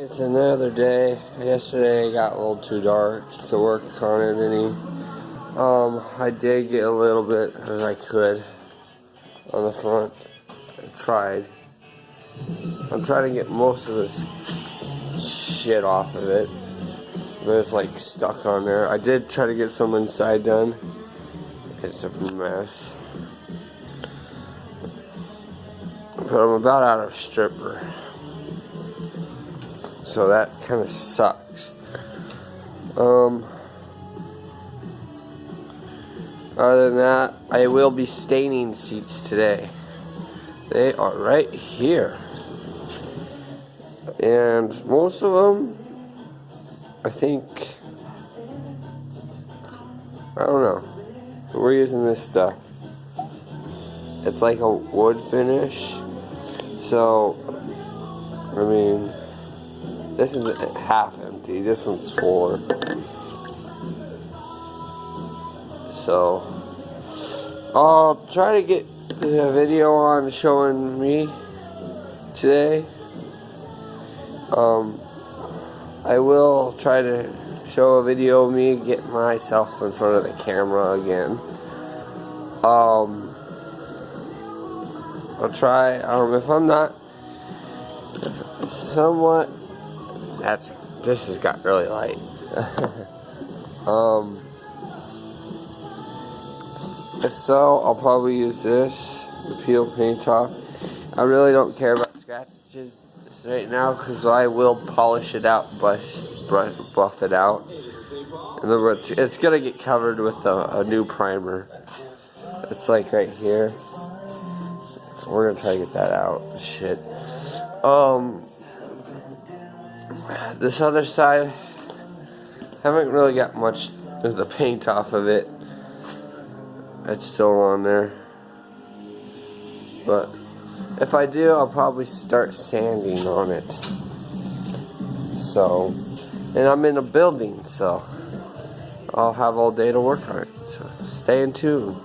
It's another day. Yesterday it got a little too dark to work on it any. I did get a little bit as I could on the front. I tried. I'm trying to get most of this shit off of it. But it's like stuck on there. I did try to get some inside done. It's a mess. But I'm about out of stripper. So that kind of sucks. Other than that, I will be staining seats today. They are right here. And most of them, I think, I don't know. We're using this stuff. It's like a wood finish. So, I mean, this is half empty. This one's full. So, I'll try to get a video on showing me today. I will try to show a video of me getting myself in front of the camera again. I'll try. If I'm not somewhat, this has got really light. If so, I'll probably use this, the peel paint off. I really don't care about scratches right now because I will polish it out, buff it out. In other words, it's gonna get covered with a new primer. It's like right here. We're gonna try to get that out. Shit. This other side, haven't really got much of the paint off of it. It's still on there. But if I do, I'll probably start sanding on it. So, and I'm in a building, so I'll have all day to work on it. So stay in tune.